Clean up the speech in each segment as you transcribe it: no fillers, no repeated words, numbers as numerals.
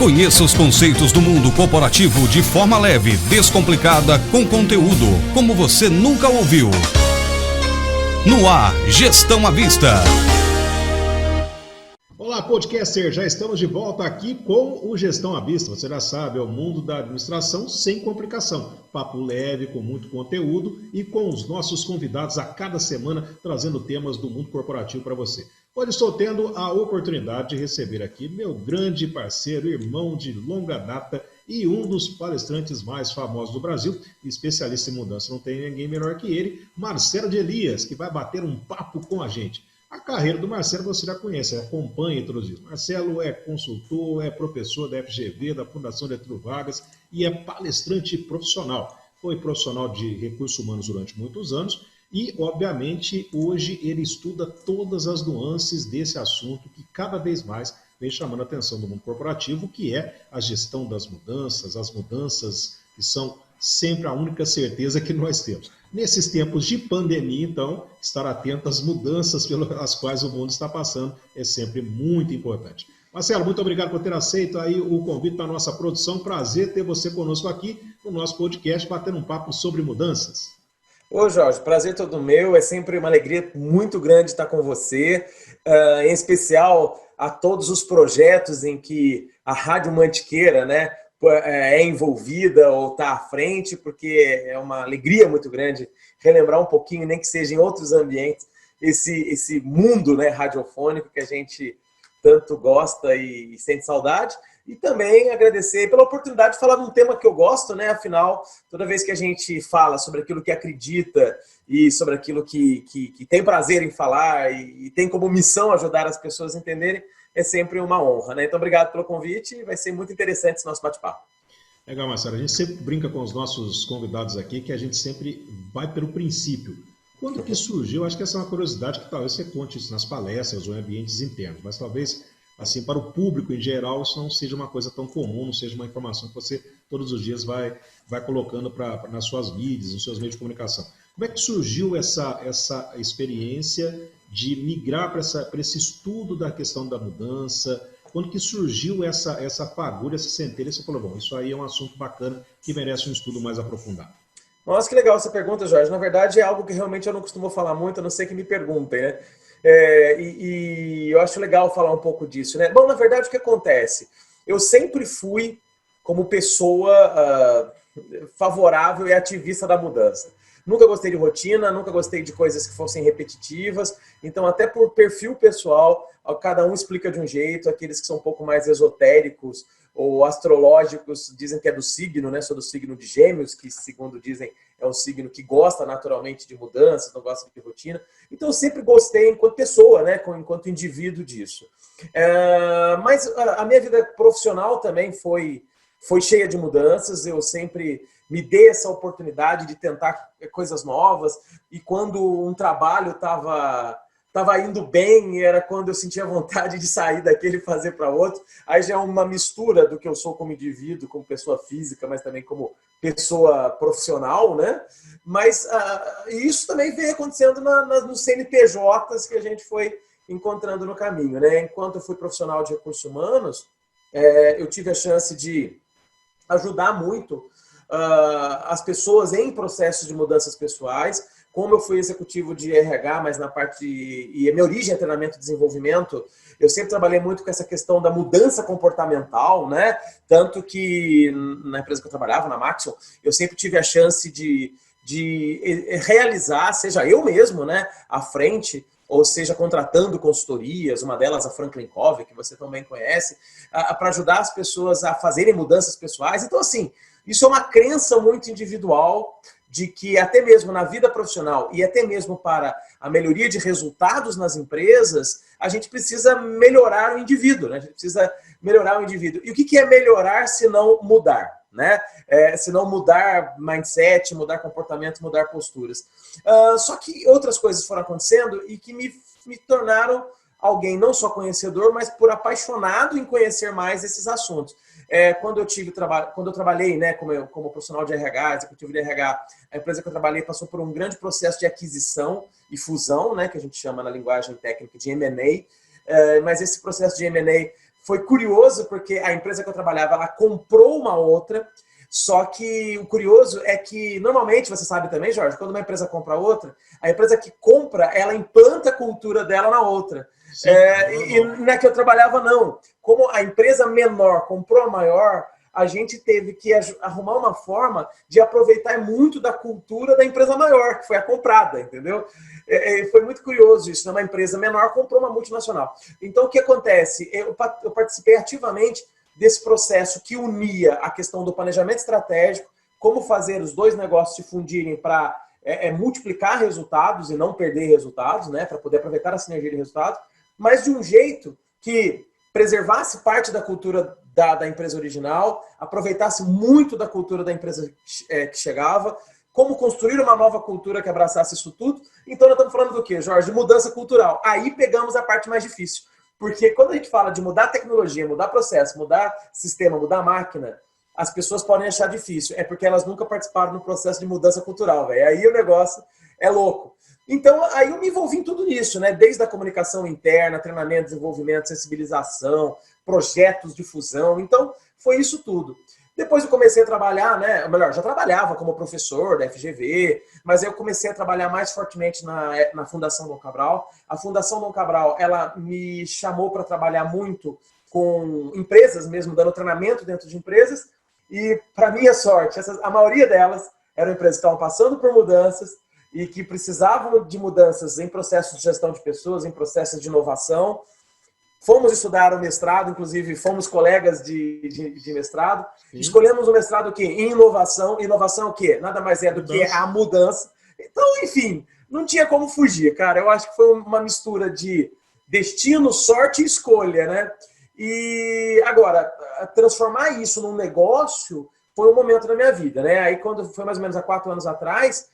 Conheça os conceitos do mundo corporativo de forma leve, descomplicada, com conteúdo, como você nunca ouviu. No ar, Gestão à Vista. Olá, podcaster, já estamos de volta aqui com o Gestão à Vista. Você já sabe, é o mundo da administração sem complicação. Papo leve, com muito conteúdo e com os nossos convidados a cada semana trazendo temas do mundo corporativo para você. Hoje estou tendo a oportunidade de receber aqui meu grande parceiro, irmão de longa data e um dos palestrantes mais famosos do Brasil, especialista em mudança, não tem ninguém melhor que ele, Marcelo de Elias, que vai bater um papo com a gente. A carreira do Marcelo você já conhece, acompanha todos os dias. Marcelo é consultor, é professor da FGV, da Fundação Getúlio Vargas e é palestrante profissional. Foi profissional de recursos humanos durante muitos anos e, obviamente, hoje ele estuda todas as nuances desse assunto que cada vez mais vem chamando a atenção do mundo corporativo, que é a gestão das mudanças, as mudanças que são sempre a única certeza que nós temos. Nesses tempos de pandemia, então, estar atento às mudanças pelas quais o mundo está passando é sempre muito importante. Marcelo, muito obrigado por ter aceito aí o convite para a nossa produção. Prazer ter você conosco aqui no nosso podcast, batendo um papo sobre mudanças. Ô Jorge, prazer todo meu, é sempre uma alegria muito grande estar com você, em especial a todos os projetos em que a Rádio Mantiqueira, né, é envolvida ou está à frente, porque é uma alegria muito grande relembrar um pouquinho, nem que seja em outros ambientes, esse mundo, né, radiofônico que a gente tanto gosta e sente saudade. E também agradecer pela oportunidade de falar de um tema que eu gosto, né? Afinal, toda vez que a gente fala sobre aquilo que acredita e sobre aquilo que tem prazer em falar e tem como missão ajudar as pessoas a entenderem, é sempre uma honra, né? Então, obrigado pelo convite, vai ser muito interessante esse nosso bate-papo. Legal, Marcelo. A gente sempre brinca com os nossos convidados aqui que a gente sempre vai pelo princípio. Quando que surgiu? Acho que essa é uma curiosidade que talvez você conte isso nas palestras ou em ambientes internos, mas talvez, assim, para o público em geral, isso não seja uma coisa tão comum, não seja uma informação que você todos os dias vai colocando nas suas mídias, nos seus meios de comunicação. Como é que surgiu essa experiência de migrar para esse estudo da questão da mudança? Quando que surgiu essa fagulha, essa centelha, você falou, bom, isso aí é um assunto bacana que merece um estudo mais aprofundado. Nossa, que legal essa pergunta, Jorge. Na verdade, é algo que realmente eu não costumo falar muito, a não ser que me perguntem, né? E eu acho legal falar um pouco disso, né? Bom, na verdade, o que acontece? Eu sempre fui, como pessoa favorável e ativista da mudança. Nunca gostei de rotina, nunca gostei de coisas que fossem repetitivas. Então, até por perfil pessoal, cada um explica de um jeito. Aqueles que são um pouco mais esotéricos ou astrológicos dizem que é do signo, né? Sou do signo de Gêmeos, que, segundo dizem, é um signo que gosta naturalmente de mudanças, não gosta de rotina. Então, eu sempre gostei, enquanto pessoa, né? Enquanto indivíduo disso. Mas a minha vida profissional também foi cheia de mudanças. Eu sempre me dei essa oportunidade de tentar coisas novas. E quando um trabalho estava indo bem, era quando eu sentia vontade de sair daquele e fazer para outro. Aí já é uma mistura do que eu sou como indivíduo, como pessoa física, mas também como pessoa profissional, né? Mas isso também vem acontecendo nos CNPJs que a gente foi encontrando no caminho, né? Enquanto eu fui profissional de recursos humanos, eu tive a chance de ajudar muito as pessoas em processos de mudanças pessoais. Como eu fui executivo de RH, mas na parte e a minha origem é treinamento e desenvolvimento, eu sempre trabalhei muito com essa questão da mudança comportamental, né? Tanto que na empresa que eu trabalhava, na Maxon, eu sempre tive a chance de realizar, seja eu mesmo, né, à frente, ou seja, contratando consultorias, uma delas a Franklin Covey, que você também conhece, para ajudar as pessoas a fazerem mudanças pessoais. Então, assim, isso é uma crença muito individual de que até mesmo na vida profissional e até mesmo para a melhoria de resultados nas empresas, a gente precisa melhorar o indivíduo, né? A gente precisa melhorar o indivíduo. E o que é melhorar se não mudar, né? Se não mudar mindset, mudar comportamento, mudar posturas. Só que outras coisas foram acontecendo e que me tornaram alguém não só conhecedor, mas por apaixonado em conhecer mais esses assuntos. Quando eu trabalhei, né, como profissional de RH, executivo de RH, a empresa que eu trabalhei passou por um grande processo de aquisição e fusão, né, que a gente chama na linguagem técnica de M&A, mas esse processo de M&A foi curioso porque a empresa que eu trabalhava, ela comprou uma outra, só que o curioso é que, normalmente, você sabe também, Jorge, quando uma empresa compra outra, a empresa que compra, ela implanta a cultura dela na outra. Sim, e na que eu trabalhava, não. Como a empresa menor comprou a maior, a gente teve que arrumar uma forma de aproveitar muito da cultura da empresa maior, que foi a comprada, entendeu? Foi muito curioso isso, uma empresa menor comprou uma multinacional. Então, o que acontece? Eu participei ativamente desse processo que unia a questão do planejamento estratégico, como fazer os dois negócios se fundirem para multiplicar resultados e não perder resultados, né, para poder aproveitar a sinergia de resultados, mas de um jeito que preservasse parte da cultura da empresa original, aproveitasse muito da cultura da empresa que chegava, como construir uma nova cultura que abraçasse isso tudo. Então, nós estamos falando do quê, Jorge? De mudança cultural. Aí pegamos a parte mais difícil. Porque quando a gente fala de mudar tecnologia, mudar processo, mudar sistema, mudar máquina, as pessoas podem achar difícil. É porque elas nunca participaram no processo de mudança cultural, velho. Aí o negócio é louco. Então, aí eu me envolvi em tudo isso, né? Desde a comunicação interna, treinamento, desenvolvimento, sensibilização, projetos de fusão. Então, foi isso tudo. Depois eu comecei a trabalhar, né? Ou melhor, já trabalhava como professor da FGV, mas aí eu comecei a trabalhar mais fortemente na Fundação Dom Cabral. A Fundação Dom Cabral, ela me chamou para trabalhar muito com empresas mesmo, dando treinamento dentro de empresas. E, para minha sorte, a maioria delas eram empresas que estavam passando por mudanças e que precisavam de mudanças em processos de gestão de pessoas, em processos de inovação. Fomos estudar o mestrado, inclusive fomos colegas de mestrado. Sim. Escolhemos o mestrado o quê? Em inovação. Inovação o quê? Nada mais é do que a mudança. Então, enfim, não tinha como fugir, cara. Eu acho que foi uma mistura de destino, sorte e escolha, né? E agora, transformar isso num negócio foi um momento da minha vida, né? Aí, quando foi mais ou menos há 4 anos atrás,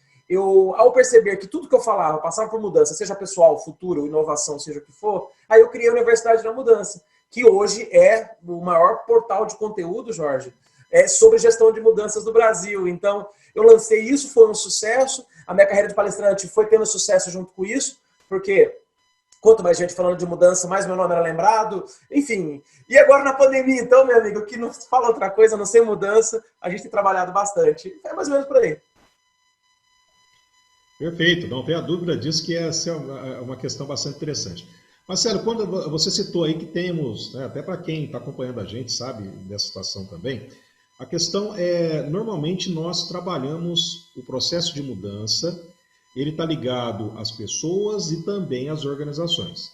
ao perceber que tudo que eu falava passava por mudança, seja pessoal, futuro, inovação, seja o que for, aí eu criei a Universidade da Mudança, que hoje é o maior portal de conteúdo, Jorge, sobre gestão de mudanças do Brasil. Então, eu lancei isso, foi um sucesso, a minha carreira de palestrante foi tendo sucesso junto com isso, porque quanto mais gente falando de mudança, mais meu nome era lembrado, enfim. E agora na pandemia, então, meu amigo, que não fala outra coisa, não sei mudança, a gente tem trabalhado bastante. É mais ou menos por aí. Perfeito, não tenha dúvida disso, que essa é uma questão bastante interessante. Marcelo, quando você citou aí que temos, né, até para quem está acompanhando a gente sabe dessa situação também, a questão é, normalmente nós trabalhamos o processo de mudança, ele está ligado às pessoas e também às organizações.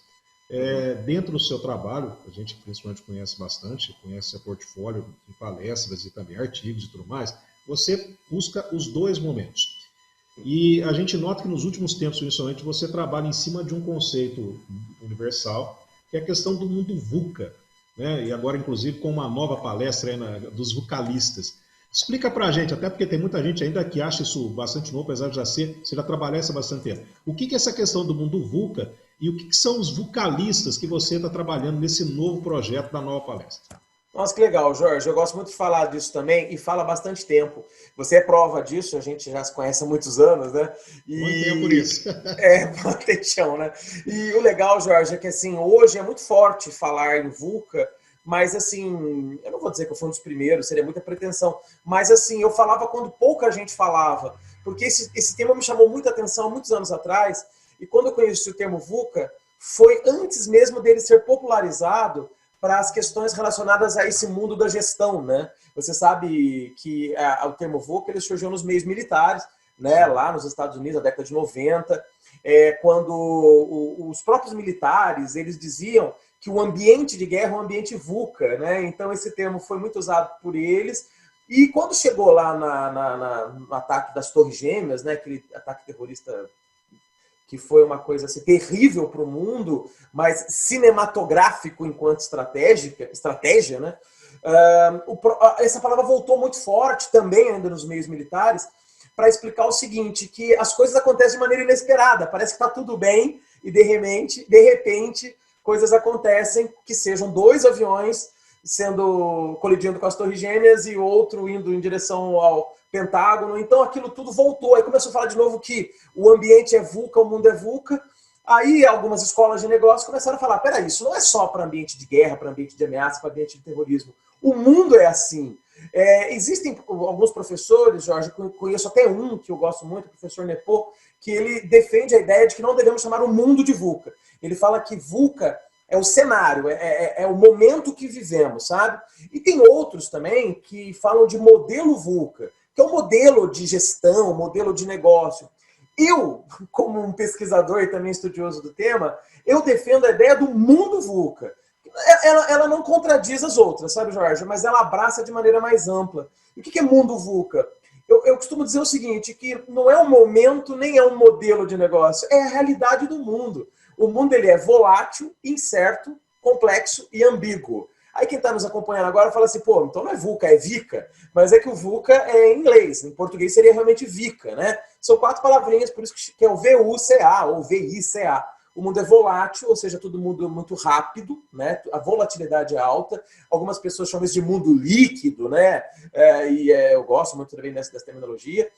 Dentro do seu trabalho, a gente principalmente conhece bastante, conhece a portfólio de palestras e também artigos e tudo mais, você busca os dois momentos. E a gente nota que nos últimos tempos, principalmente, você trabalha em cima de um conceito universal, que é a questão do mundo VUCA, né? E agora, inclusive, com uma nova palestra aí dos VUCalistas. Explica pra gente, até porque tem muita gente ainda que acha isso bastante novo, apesar de você já trabalhar isso há bastante tempo. O que é essa questão do mundo VUCA e o que são os VUCalistas que você está trabalhando nesse novo projeto da nova palestra? Nossa, que legal, Jorge. Eu gosto muito de falar disso também e falo há bastante tempo. Você é prova disso, a gente já se conhece há muitos anos, né? Muito tempo por isso. Potechão, né? E o legal, Jorge, é que assim, hoje é muito forte falar em VUCA, mas assim, eu não vou dizer que eu fui um dos primeiros, seria muita pretensão, mas assim, eu falava quando pouca gente falava, porque esse tema me chamou muita atenção há muitos anos atrás, e quando eu conheci o termo VUCA, foi antes mesmo dele ser popularizado para as questões relacionadas a esse mundo da gestão, né? Você sabe que o termo VUCA ele surgiu nos meios militares, né? Lá nos Estados Unidos, na década de 90, quando os próprios militares eles diziam que o ambiente de guerra é um ambiente VUCA, né? Então esse termo foi muito usado por eles. E quando chegou lá no ataque das Torres Gêmeas, né? Aquele ataque terrorista que foi uma coisa assim, terrível para o mundo, mas cinematográfico enquanto estratégia, né? Essa palavra voltou muito forte também ainda nos meios militares para explicar o seguinte, que as coisas acontecem de maneira inesperada, parece que está tudo bem e de repente coisas acontecem que sejam 2 aviões colidindo com as Torres Gêmeas e outro indo em direção ao Pentágono. Então aquilo tudo voltou. Aí começou a falar de novo que o ambiente é VUCA, o mundo é VUCA. Aí algumas escolas de negócio começaram a falar, peraí, isso não é só para ambiente de guerra, para ambiente de ameaça, para ambiente de terrorismo. O mundo é assim. Existem alguns professores, Jorge, conheço até um que eu gosto muito, o professor Nepô, que ele defende a ideia de que não devemos chamar o mundo de VUCA. Ele fala que VUCA é o cenário, é o momento que vivemos, sabe? E tem outros também que falam de modelo VUCA, que é um modelo de gestão, modelo de negócio. Eu, como um pesquisador e também estudioso do tema, eu defendo a ideia do mundo VUCA. Ela não contradiz as outras, sabe, Jorge? Mas ela abraça de maneira mais ampla. E o que é mundo VUCA? Eu costumo dizer o seguinte, que não é um momento nem é um modelo de negócio, é a realidade do mundo. O mundo ele é volátil, incerto, complexo e ambíguo. Aí quem está nos acompanhando agora fala assim, pô, então não é VUCA, é VICA. Mas é que o VUCA é em inglês, em português seria realmente VICA, né? São 4 palavrinhas, por isso que é o VUCA ou VICA. O mundo é volátil, ou seja, todo mundo muito rápido, né? A volatilidade é alta. Algumas pessoas chamam isso de mundo líquido, né? Eu gosto muito também dessa terminologia.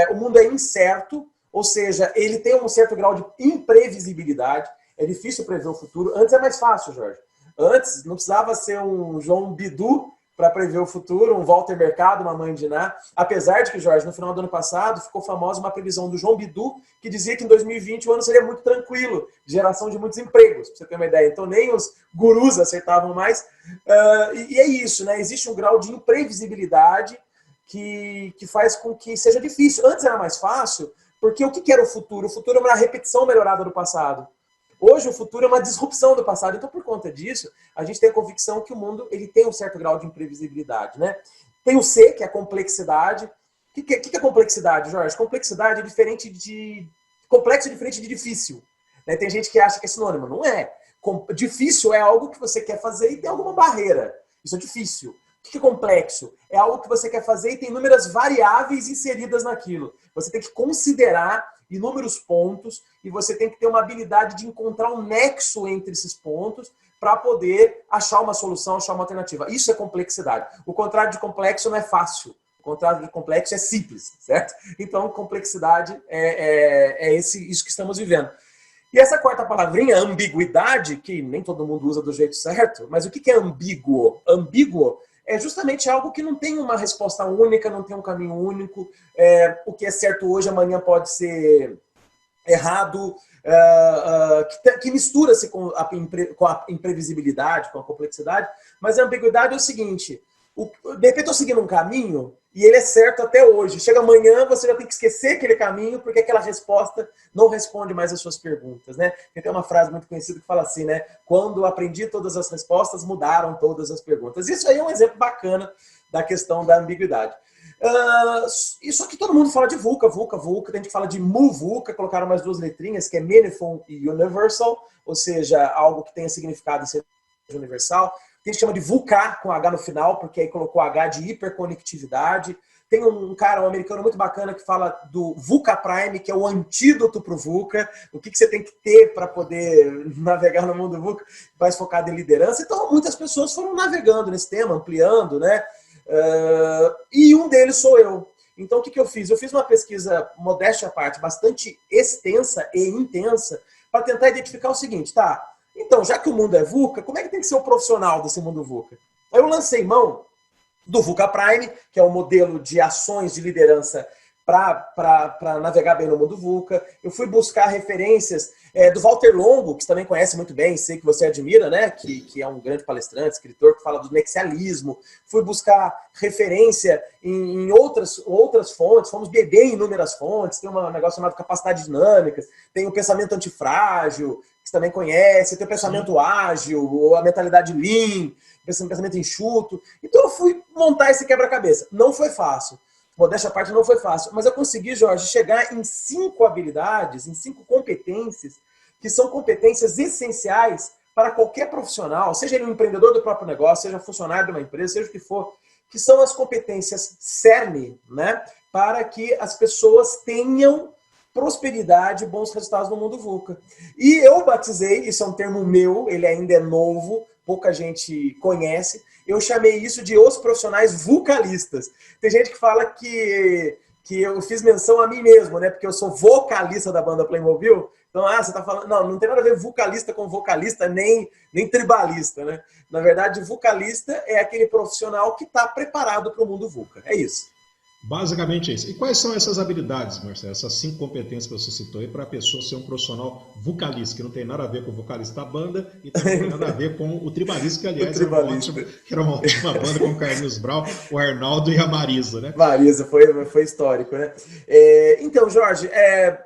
O mundo é incerto, ou seja, ele tem um certo grau de imprevisibilidade. É difícil prever o futuro. Antes é mais fácil, Jorge. Antes não precisava ser um João Bidu para prever o futuro, um Walter Mercado, uma Mãe de Ná. Apesar de que, Jorge, no final do ano passado, ficou famosa uma previsão do João Bidu, que dizia que em 2020 o ano seria muito tranquilo, geração de muitos empregos, para você ter uma ideia. Então nem os gurus acertavam mais. E é isso, né? Existe um grau de imprevisibilidade que faz com que seja difícil. Antes era mais fácil, porque o que era o futuro? O futuro é uma repetição melhorada do passado. Hoje o futuro é uma disrupção do passado. Então, por conta disso, a gente tem a convicção que o mundo ele tem um certo grau de imprevisibilidade, né? Tem o C, que é a complexidade. O que é complexidade, Jorge? Complexidade é diferente de... Complexo é diferente de difícil. Né? Tem gente que acha que é sinônimo. Não é. Difícil é algo que você quer fazer e tem alguma barreira. Isso é difícil. O que é complexo? É algo que você quer fazer e tem inúmeras variáveis inseridas naquilo. Você tem que considerar inúmeros pontos e você tem que ter uma habilidade de encontrar um nexo entre esses pontos para poder achar uma solução, achar uma alternativa. Isso é complexidade. O contrário de complexo não é fácil. O contrário de complexo é simples, certo? Então, complexidade isso que estamos vivendo. E essa 4ª palavrinha, ambiguidade, que nem todo mundo usa do jeito certo, mas o que é ambíguo? Ambíguo é justamente algo que não tem uma resposta única, não tem um caminho único. O que é certo hoje, amanhã pode ser errado, que mistura-se com a imprevisibilidade, com a complexidade. Mas a ambiguidade é o seguinte, de repente eu estou seguindo um caminho e ele é certo até hoje. Chega amanhã, você já tem que esquecer aquele caminho porque aquela resposta não responde mais as suas perguntas, né? Tem uma frase muito conhecida que fala assim, né? Quando aprendi todas as respostas, mudaram todas as perguntas. Isso aí é um exemplo bacana da questão da ambiguidade. Isso aqui todo mundo fala de VUCA, tem gente que fala de MUVUCA, colocaram mais 2 letrinhas, que é Meaningful e Universal, ou seja, algo que tenha significado e seja universal. Tem gente que chama de VUCA, com H no final, porque aí colocou H de hiperconectividade. Tem um cara, um americano muito bacana, que fala do VUCA Prime, que é o antídoto para o VUCA. O que você tem que ter para poder navegar no mundo VUCA, mais focado em liderança. Então, muitas pessoas foram navegando nesse tema, ampliando, né? E um deles sou eu. Então, o que eu fiz? Eu fiz uma pesquisa, modéstia à parte, bastante extensa e intensa, para tentar identificar o seguinte, tá? Então, já que o mundo é VUCA, como é que tem que ser o profissional desse mundo VUCA? Aí eu lancei mão do VUCA Prime, que é um modelo de ações de liderança para navegar bem no mundo VUCA. Eu fui buscar referências do Walter Longo, que você também conhece muito bem, sei que você admira, né? Que é um grande palestrante, escritor, que fala do nexialismo. Fui buscar referência em outras fontes, fomos beber em inúmeras fontes, tem um negócio chamado capacidade dinâmica, tem o pensamento antifrágil, que você também conhece, tem o pensamento ágil, a mentalidade lean, pensamento enxuto. Então eu fui montar esse quebra-cabeça. Não foi fácil. Modéstia à parte, não foi fácil. Mas eu consegui, Jorge, chegar em 5 habilidades, em 5 competências, que são competências essenciais para qualquer profissional, seja ele um empreendedor do próprio negócio, seja funcionário de uma empresa, seja o que for, que são as competências cerne, né, para que as pessoas tenham prosperidade e bons resultados no mundo VUCA. E eu batizei, isso é um termo meu, ele ainda é novo, pouca gente conhece, eu chamei isso de os profissionais VUCalistas. Tem gente que fala que que eu fiz menção a mim mesmo, né? Porque eu sou vocalista da banda Playmobil. Então, você tá falando... Não tem nada a ver vocalista com vocalista, nem tribalista, né? Na verdade, vocalista é aquele profissional que está preparado para o mundo VUCA. É isso. Basicamente é isso. E quais são essas habilidades, Marcelo? Essas 5 competências que você citou aí para a pessoa ser um profissional vocalista, que não tem nada a ver com o vocalista da banda e também não tem nada a ver com o tribalista, que aliás era uma ótima banda com o Carlinhos Brau, o Arnaldo e a Marisa, né? Marisa, foi histórico, né? Então, Jorge,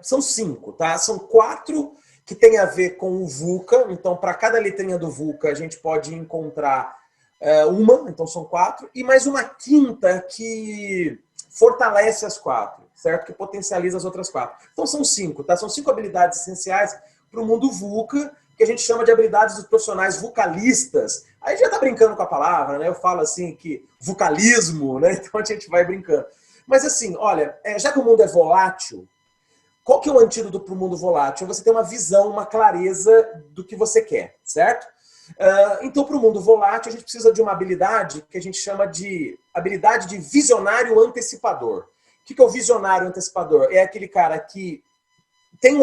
são 5, tá? São 4 que tem a ver com o VUCA. Então, para cada letrinha do VUCA, a gente pode encontrar uma, então são 4, e mais uma quinta que fortalece as 4, certo? Que potencializa as outras 4. Então são 5, tá? São 5 habilidades essenciais para o mundo VUCA, que a gente chama de habilidades dos profissionais vocalistas. Aí já tá brincando com a palavra, né? Eu falo assim que vocalismo, né? Então a gente vai brincando. Mas assim, olha, já que o mundo é volátil, qual que é o antídoto para o mundo volátil? Você ter uma visão, uma clareza do que você quer, certo? Então, para o mundo volátil, a gente precisa de uma habilidade que a gente chama de habilidade de visionário antecipador. O que é o visionário antecipador? É aquele cara que tem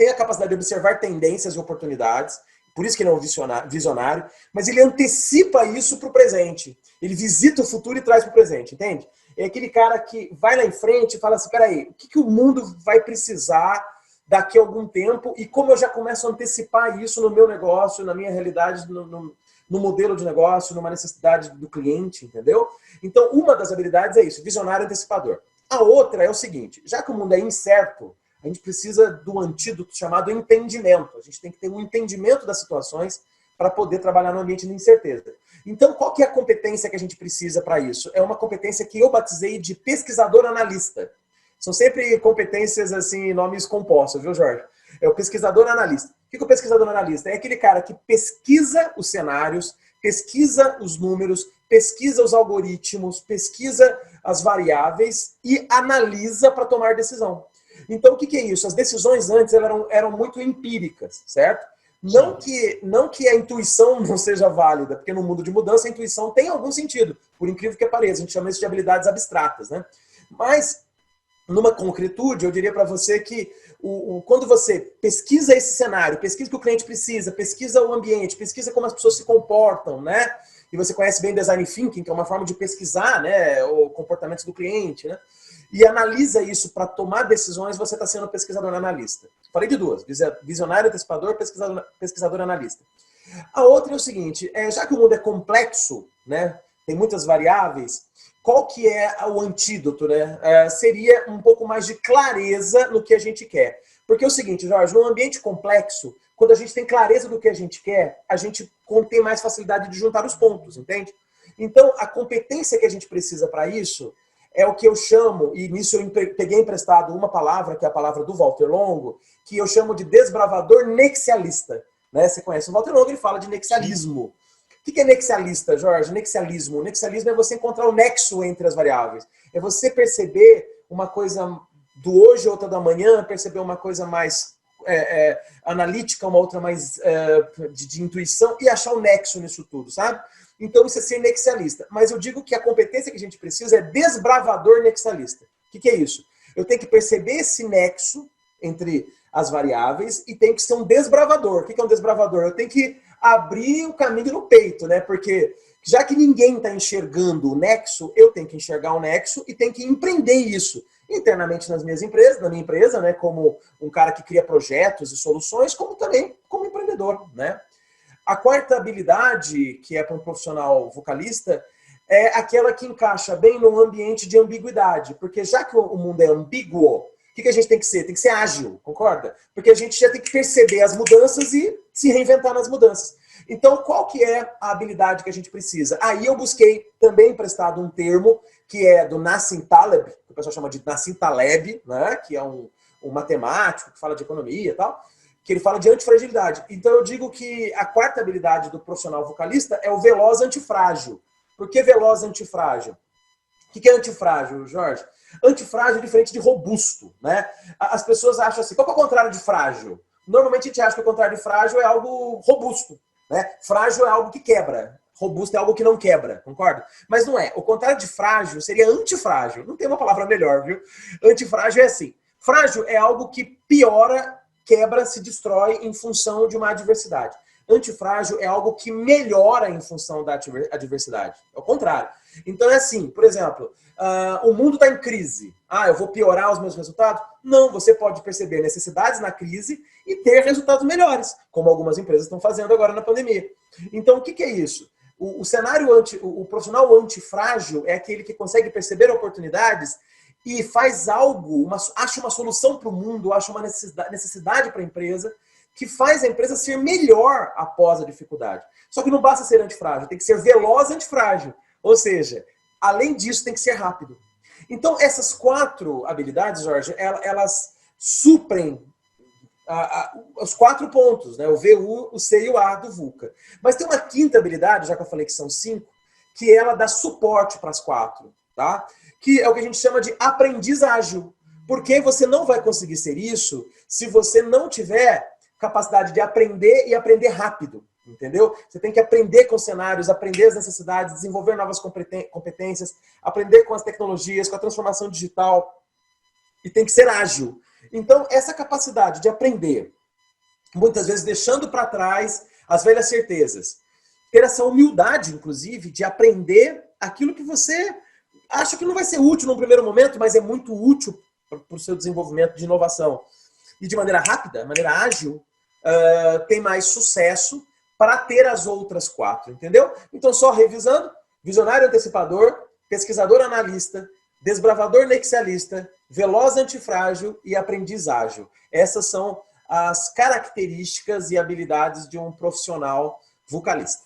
a capacidade de observar tendências e oportunidades, por isso que ele é um visionário, mas ele antecipa isso para o presente. Ele visita o futuro e traz para o presente, entende? É aquele cara que vai lá em frente e fala assim, peraí, o que o mundo vai precisar daqui a algum tempo, e como eu já começo a antecipar isso no meu negócio, na minha realidade, no modelo de negócio, numa necessidade do cliente, entendeu? Então, uma das habilidades é isso, visionário antecipador. A outra é o seguinte, já que o mundo é incerto, a gente precisa do antídoto chamado entendimento. A gente tem que ter um entendimento das situações para poder trabalhar no ambiente de incerteza. Então, qual que é a competência que a gente precisa para isso? É uma competência que eu batizei de pesquisador analista. São sempre competências, assim, nomes compostos, viu, Jorge? É o pesquisador analista. O que é o pesquisador analista? É aquele cara que pesquisa os cenários, pesquisa os números, pesquisa os algoritmos, pesquisa as variáveis e analisa para tomar decisão. Então, o que é isso? As decisões antes eram muito empíricas, certo? Não que a intuição não seja válida, porque no mundo de mudança a intuição tem algum sentido, por incrível que pareça. A gente chama isso de habilidades abstratas, né? Mas, numa concretude, eu diria para você que quando você pesquisa esse cenário, pesquisa o que o cliente precisa, pesquisa o ambiente, pesquisa como as pessoas se comportam, né? E você conhece bem Design Thinking, que é uma forma de pesquisar, né, o comportamento do cliente, né? E analisa isso para tomar decisões, você está sendo pesquisador analista. Falei de duas, visionário antecipador, pesquisador analista. A outra é o seguinte, já que o mundo é complexo, né, tem muitas variáveis, qual que é o antídoto, né? Seria um pouco mais de clareza no que a gente quer. Porque é o seguinte, Jorge, num ambiente complexo, quando a gente tem clareza do que a gente quer, a gente tem mais facilidade de juntar os pontos, entende? Então, a competência que a gente precisa para isso é o que eu chamo, e nisso eu peguei emprestado uma palavra, que é a palavra do Walter Longo, que eu chamo de desbravador nexialista. Né? Você conhece o Walter Longo, ele fala de nexialismo. O que é nexialista, Jorge? Nexialismo. Nexialismo é você encontrar o nexo entre as variáveis. É você perceber uma coisa do hoje, outra do amanhã, perceber uma coisa mais analítica, uma outra mais de intuição, e achar o nexo nisso tudo, sabe? Então isso é ser nexialista. Mas eu digo que a competência que a gente precisa é desbravador nexialista. O que é isso? Eu tenho que perceber esse nexo entre as variáveis e tenho que ser um desbravador. O que é um desbravador? Eu tenho que abrir o caminho no peito, né? Porque já que ninguém está enxergando o nexo, eu tenho que enxergar o nexo e tenho que empreender isso internamente na minha empresa, né? Como um cara que cria projetos e soluções, como também como empreendedor, né? A quarta habilidade, que é para um profissional vocalista, é aquela que encaixa bem num ambiente de ambiguidade. Porque já que o mundo é ambíguo, o que a gente tem que ser? Tem que ser ágil, concorda? Porque a gente já tem que perceber as mudanças e se reinventar nas mudanças. Então, qual que é a habilidade que a gente precisa? Aí eu busquei também emprestado um termo que é do Nassim Taleb, que o pessoal chama de Nassim Taleb, né? Que é um matemático que fala de economia e tal, que ele fala de antifragilidade. Então eu digo que a quarta habilidade do profissional vocalista é o veloz antifrágil. Por que veloz antifrágil? O que é antifrágil, Jorge? Antifrágil é diferente de robusto, né? As pessoas acham assim, qual é o contrário de frágil? Normalmente a gente acha que o contrário de frágil é algo robusto, né? Frágil é algo que quebra. robusto é algo que não quebra, concorda? Mas não é. O contrário de frágil seria antifrágil. Não tem uma palavra melhor, viu? Antifrágil é assim. Frágil é algo que piora, quebra, se destrói em função de uma adversidade. Antifrágil é algo que melhora em função da adversidade. É o contrário. Então é assim, por exemplo, o mundo está em crise. Eu vou piorar os meus resultados? Não, você pode perceber necessidades na crise e ter resultados melhores, como algumas empresas estão fazendo agora na pandemia. Então o que é isso? O cenário o profissional antifrágil é aquele que consegue perceber oportunidades e faz algo, acha uma solução para o mundo, acha uma necessidade para a empresa, que faz a empresa ser melhor após a dificuldade. Só que não basta ser antifrágil, tem que ser veloz antifrágil. Ou seja, além disso, tem que ser rápido. Então, essas 4 habilidades, Jorge, elas suprem os 4 pontos, né? O VU, o C e o A do VUCA. Mas tem uma 5ª habilidade, já que eu falei que são 5, que ela dá suporte para as 4, tá? Que é o que a gente chama de aprendiz ágil. Porque você não vai conseguir ser isso se você não tiver capacidade de aprender e aprender rápido, entendeu? Você tem que aprender com os cenários, aprender as necessidades, desenvolver novas competências, aprender com as tecnologias, com a transformação digital, e tem que ser ágil. Então, essa capacidade de aprender, muitas vezes deixando para trás as velhas certezas, ter essa humildade, inclusive, de aprender aquilo que você acha que não vai ser útil num primeiro momento, mas é muito útil para o seu desenvolvimento de inovação. E de maneira rápida, maneira ágil, tem mais sucesso para ter as outras 4, entendeu? Então, só revisando: visionário antecipador, pesquisador analista, desbravador nexialista, veloz antifrágil e aprendiz ágil. Essas são as características e habilidades de um profissional vocalista.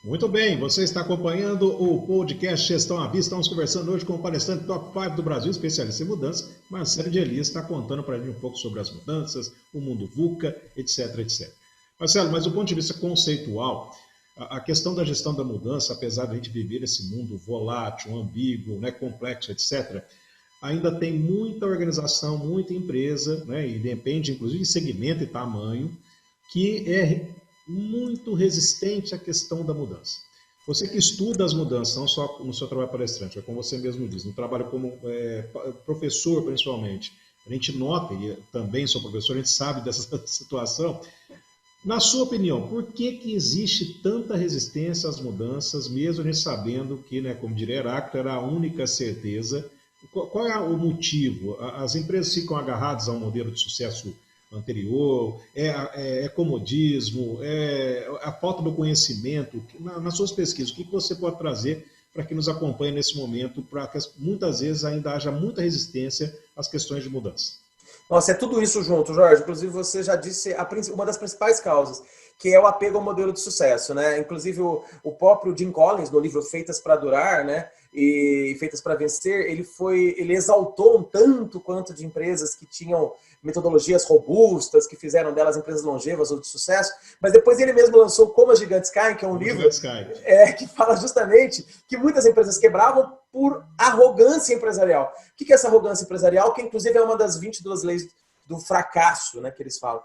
Muito bem, você está acompanhando o podcast Gestão à Vista. Estamos conversando hoje com o palestrante top 5 do Brasil, especialista em mudança, Marcelo de Elias, está contando para a gente um pouco sobre as mudanças, o mundo VUCA, etc, etc. Marcelo, mas do ponto de vista conceitual, a questão da gestão da mudança, apesar de a gente viver esse mundo volátil, ambíguo, né, complexo, etc., ainda tem muita organização, muita empresa, né, e depende inclusive de segmento e tamanho, que é muito resistente à questão da mudança. Você que estuda as mudanças, não só no seu trabalho palestrante, é como você mesmo diz, no trabalho como professor principalmente, a gente nota, e também sou professor, a gente sabe dessa situação. Na sua opinião, por que existe tanta resistência às mudanças, mesmo a gente sabendo que, né, como diria Heráclito, era a única certeza? Qual é o motivo? As empresas ficam agarradas a um modelo de sucesso anterior, é comodismo, é a falta do conhecimento. Nas suas pesquisas, o que você pode trazer para que nos acompanhe nesse momento, para que muitas vezes ainda haja muita resistência às questões de mudança? Nossa, é tudo isso junto, Jorge. Inclusive, você já disse uma das principais causas, que é o apego ao modelo de sucesso, né? Inclusive, o próprio Jim Collins, no livro Feitas para Durar, né, e Feitas para Vencer, ele exaltou um tanto quanto de empresas que tinham metodologias robustas, que fizeram delas empresas longevas ou de sucesso, mas depois ele mesmo lançou Como as Gigantes Caem, que é um livro que fala justamente que muitas empresas quebravam por arrogância empresarial. O que é essa arrogância empresarial? Que inclusive é uma das 22 leis do fracasso, né, que eles falam.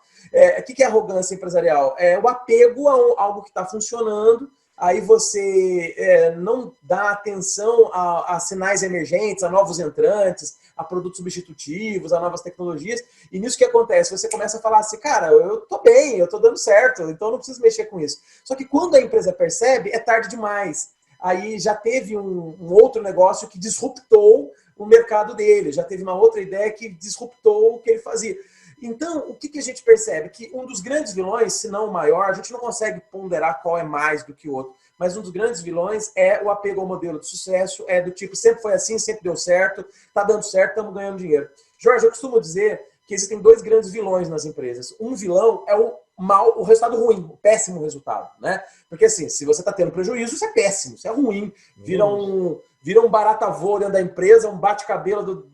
O que é arrogância empresarial? É o apego a algo que está funcionando, aí você não dá atenção a sinais emergentes, a novos entrantes, a produtos substitutivos, a novas tecnologias, e nisso que acontece? Você começa a falar assim, cara, eu tô bem, eu tô dando certo, então eu não preciso mexer com isso. Só que quando a empresa percebe, é tarde demais. Aí já teve um outro negócio que disruptou o mercado dele, já teve uma outra ideia que disruptou o que ele fazia. Então, o que a gente percebe? Que um dos grandes vilões, se não o maior, a gente não consegue ponderar qual é mais do que o outro, mas um dos grandes vilões é o apego ao modelo de sucesso, é do tipo, sempre foi assim, sempre deu certo, tá dando certo, estamos ganhando dinheiro. Jorge, eu costumo dizer que existem 2 grandes vilões nas empresas. Um vilão é o resultado ruim, o péssimo resultado, né? Porque assim, se você está tendo prejuízo, isso é péssimo, isso é ruim. Vira um barata-voa dentro da empresa, um bate-cabelo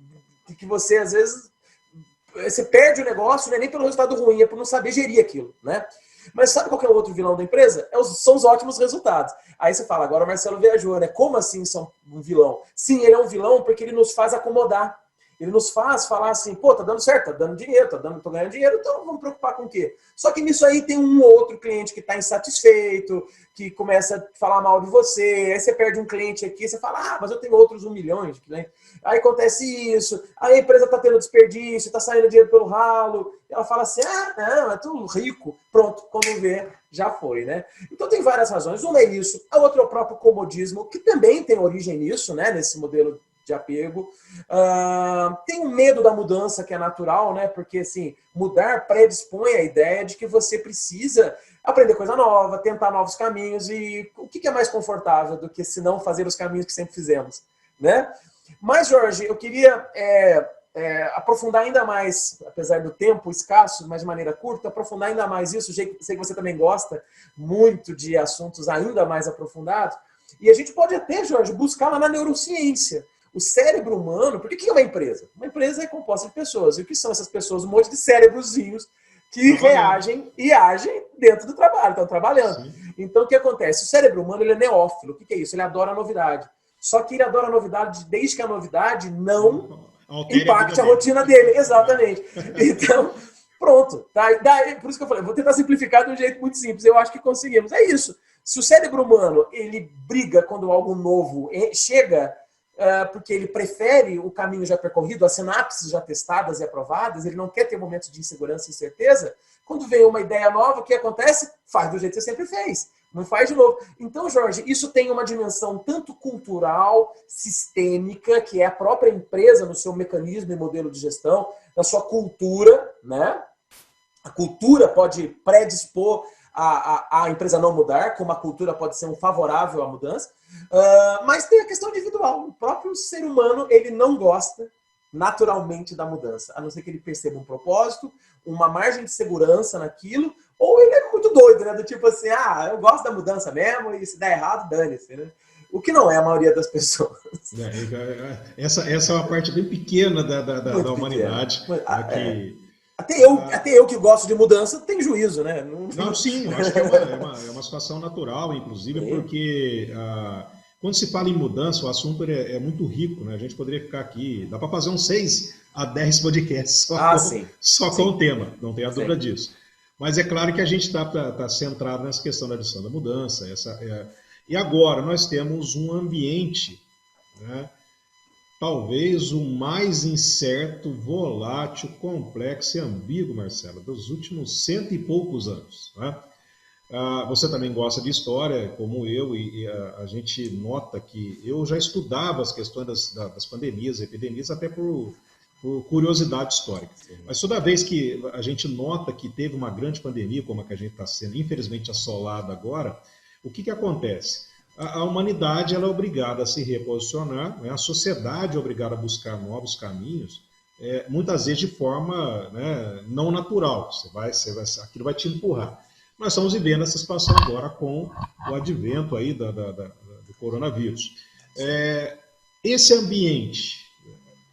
que você, às vezes, você perde o negócio, não é nem pelo resultado ruim, é por não saber gerir aquilo, né? Mas sabe qual que é o outro vilão da empresa? São os ótimos resultados. Aí você fala, agora o Marcelo viajou, né? Como assim são um vilão? Sim, ele é um vilão porque ele nos faz acomodar. Ele nos faz falar assim, pô, tá dando certo, tá dando dinheiro, tô ganhando dinheiro, então vamos preocupar com o quê? Só que nisso aí tem um ou outro cliente que está insatisfeito, que começa a falar mal de você, aí você perde um cliente aqui, você fala, mas eu tenho outros 1 milhão de clientes. Aí acontece isso, aí a empresa está tendo desperdício, está saindo dinheiro pelo ralo, ela fala assim, não, é tudo rico. Pronto, quando vê, já foi, né? Então tem várias razões. Uma é isso, a outra é o próprio comodismo, que também tem origem nisso, né? Nesse modelo de apego. Tem um medo da mudança, que é natural, né? Porque, assim, mudar predispõe a ideia de que você precisa aprender coisa nova, tentar novos caminhos, e o que é mais confortável do que se não fazer os caminhos que sempre fizemos, né? Mas, Jorge, eu queria aprofundar ainda mais, apesar do tempo escasso, mas de maneira curta, aprofundar ainda mais isso. Sei que você também gosta muito de assuntos ainda mais aprofundados. E a gente pode até, Jorge, buscar lá na neurociência. O cérebro humano, porque o que é uma empresa? Uma empresa é composta de pessoas. E o que são essas pessoas? Um monte de cérebrozinhos que reagem e agem dentro do trabalho, estão trabalhando. Sim. Então, o que acontece? O cérebro humano, ele é neófilo. O que é isso? Ele adora a novidade. Só que ele adora a novidade desde que a novidade não impacte a rotina dele. Exatamente. Então, pronto. Tá? Por isso que eu falei, vou tentar simplificar de um jeito muito simples. Eu acho que conseguimos. É isso. Se o cérebro humano, ele briga quando algo novo chega, porque ele prefere o caminho já percorrido, as sinapses já testadas e aprovadas, ele não quer ter momentos de insegurança e incerteza, quando vem uma ideia nova, o que acontece? Faz do jeito que você sempre fez. Não faz de novo. Então, Jorge, isso tem uma dimensão tanto cultural, sistêmica, que é a própria empresa no seu mecanismo e modelo de gestão, na sua cultura, né? A cultura pode predispor a empresa não mudar, como a cultura pode ser um favorável à mudança, mas tem a questão individual. O próprio ser humano, ele não gosta naturalmente da mudança, a não ser que ele perceba um propósito, uma margem de segurança naquilo, ou ele é muito doido, né? Do tipo assim, eu gosto da mudança mesmo, e se der errado, dane-se, né? O que não é a maioria das pessoas. Essa é uma parte bem pequena da humanidade. Até eu que gosto de mudança tem juízo, né? Não, sim, eu acho que é uma situação natural, inclusive, sim. Porque quando se fala em mudança, o assunto é muito rico, né? A gente poderia ficar aqui, dá para fazer uns 6 a 10 podcasts só com o tema, não tem a dúvida disso. Mas é claro que a gente está centrado nessa questão da lição da mudança. E agora nós temos um ambiente, né? Talvez o mais incerto, volátil, complexo e ambíguo, Marcelo, dos últimos 100 e poucos anos. Né? Você também gosta de história, como eu, e a gente nota que eu já estudava as questões das pandemias, epidemias, até por curiosidade histórica. Sim. Mas toda vez que a gente nota que teve uma grande pandemia, como a que a gente está sendo, infelizmente, assolado agora, o que acontece? A humanidade ela é obrigada a se reposicionar, né? A sociedade é obrigada a buscar novos caminhos, muitas vezes de forma, né, não natural. Aquilo vai te empurrar. Nós estamos vivendo essa situação agora com o advento aí do coronavírus. Esse ambiente,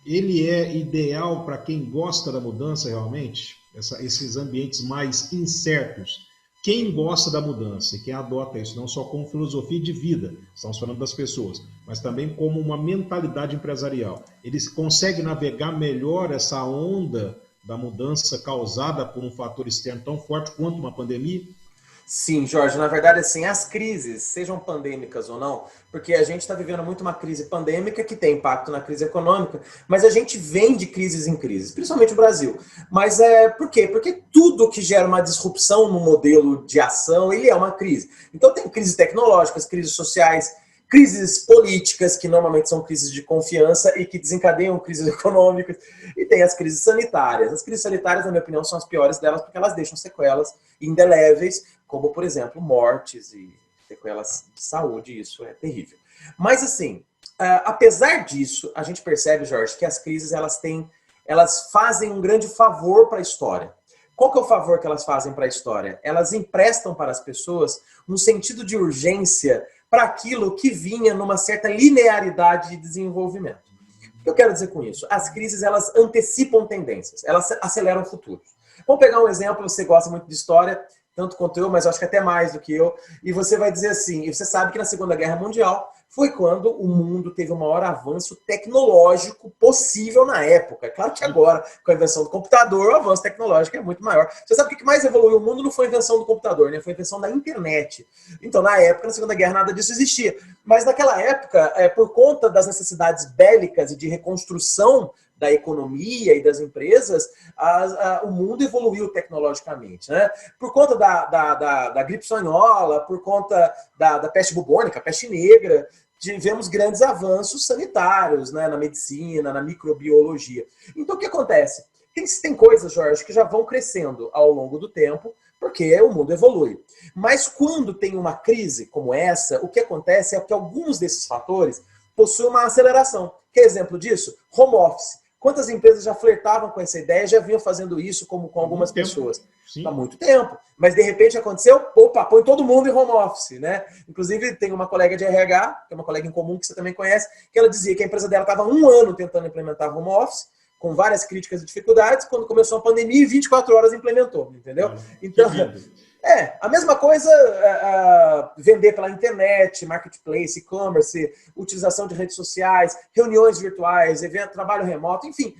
ele é ideal para quem gosta da mudança realmente? Esses ambientes mais incertos. Quem gosta da mudança e quem adota isso, não só como filosofia de vida, estamos falando das pessoas, mas também como uma mentalidade empresarial, eles conseguem navegar melhor essa onda da mudança causada por um fator externo tão forte quanto uma pandemia? Sim, Jorge, na verdade, assim, as crises, sejam pandêmicas ou não, porque a gente está vivendo muito uma crise pandêmica que tem impacto na crise econômica, mas a gente vem de crises em crises, principalmente o Brasil. Mas por quê? Porque tudo que gera uma disrupção no modelo de ação, ele é uma crise. Então tem crises tecnológicas, crises sociais, crises políticas, que normalmente são crises de confiança e que desencadeiam crises econômicas, e tem as crises sanitárias. As crises sanitárias, na minha opinião, são as piores delas porque elas deixam sequelas indeléveis, como, por exemplo, mortes e sequelas de saúde, isso é terrível. Mas, assim, apesar disso, a gente percebe, Jorge, que as crises elas fazem um grande favor para a história. Qual que é o favor que elas fazem para a história? Elas emprestam para as pessoas um sentido de urgência para aquilo que vinha numa certa linearidade de desenvolvimento. O que eu quero dizer com isso? As crises, elas antecipam tendências, elas aceleram futuros. Vamos pegar um exemplo, você gosta muito de história, tanto quanto eu, mas eu acho que até mais do que eu, e você vai dizer assim, e você sabe que na Segunda Guerra Mundial, Foi quando o mundo teve o maior avanço tecnológico possível na época. Claro que agora, com a invenção do computador, o avanço tecnológico é muito maior. Você sabe o que mais evoluiu o mundo? Não foi a invenção do computador, né? Foi a invenção da internet. Então, na época, na Segunda Guerra, nada disso existia. Mas naquela época, por conta das necessidades bélicas e de reconstrução da economia e das empresas, o mundo evoluiu tecnologicamente, né? Por conta da gripe espanhola, por conta da peste bubônica, a peste negra, tivemos grandes avanços sanitários, né, na medicina, na microbiologia. Então, o que acontece? Tem coisas, Jorge, que já vão crescendo ao longo do tempo, porque o mundo evolui. Mas quando tem uma crise como essa, o que acontece é que alguns desses fatores possuem uma aceleração. Que exemplo disso? Home office. Quantas empresas já flertavam com essa ideia, já vinham fazendo isso com algumas pessoas? Há muito tempo. Mas de repente aconteceu, opa, põe todo mundo em home office, né? Inclusive tem uma colega de RH, que é uma colega em comum que você também conhece, que ela dizia que a empresa dela estava 1 ano tentando implementar home office, com várias críticas e dificuldades, quando começou a pandemia, em 24 horas implementou, entendeu? Então, a mesma coisa, vender pela internet, marketplace, e-commerce, utilização de redes sociais, reuniões virtuais, evento, trabalho remoto, enfim.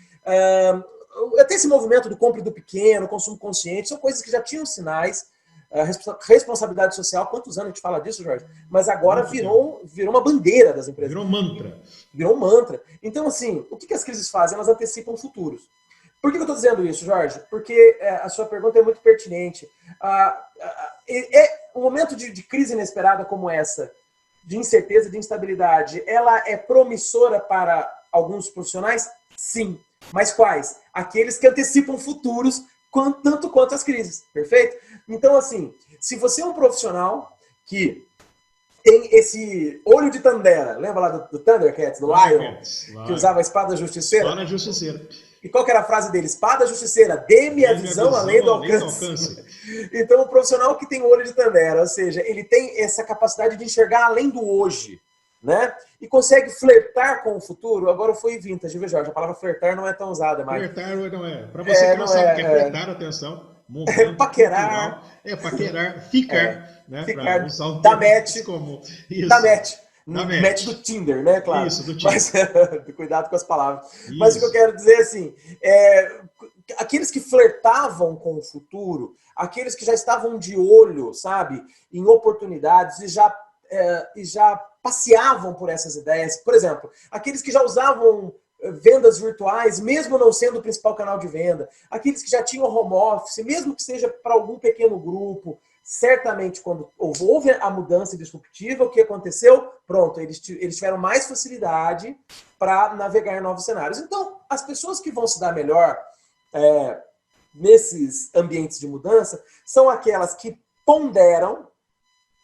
Até esse movimento do compre do pequeno, consumo consciente, são coisas que já tinham sinais. Responsabilidade social, quantos anos a gente fala disso, Jorge? Mas agora virou uma bandeira das empresas. Virou um mantra. Então, assim, o que as crises fazem? Elas antecipam futuros. Por que eu estou dizendo isso, Jorge? Porque a sua pergunta é muito pertinente. Um momento de crise inesperada como essa, de incerteza, de instabilidade, ela é promissora para alguns profissionais? Sim. Mas quais? Aqueles que antecipam futuros tanto quanto as crises, perfeito? Então, assim, se você é um profissional que tem esse olho de Tandera, lembra lá do Thundercats, do Lion, que usava a espada justiceira? Espada justiceira. E qual que era a frase dele? Espada justiceira, dê-me a visão além do alcance. Então, o profissional que tem o olho de Tandera, ou seja, ele tem essa capacidade de enxergar além do hoje, né? E consegue flertar com o futuro. Agora eu fui vintage, viu, Jorge? A palavra flertar não é tão usada mais. Flertar não é. Para você que não sabe o que é flertar, atenção. Paquerar. Paquerar, ficar. Né? Ficar, dar match. Dar match. Match do Tinder, né? Claro. Isso, do Tinder. Mas, cuidado com as palavras. Isso. Mas o que eu quero dizer é assim, aqueles que flertavam com o futuro, aqueles que já estavam de olho, sabe, em oportunidades e já passeavam por essas ideias. Por exemplo, aqueles que já usavam vendas virtuais, mesmo não sendo o principal canal de venda, aqueles que já tinham home office, mesmo que seja para algum pequeno grupo, certamente quando houve a mudança disruptiva, o que aconteceu? Pronto, eles tiveram mais facilidade para navegar em novos cenários. Então, as pessoas que vão se dar melhor nesses ambientes de mudança são aquelas que ponderam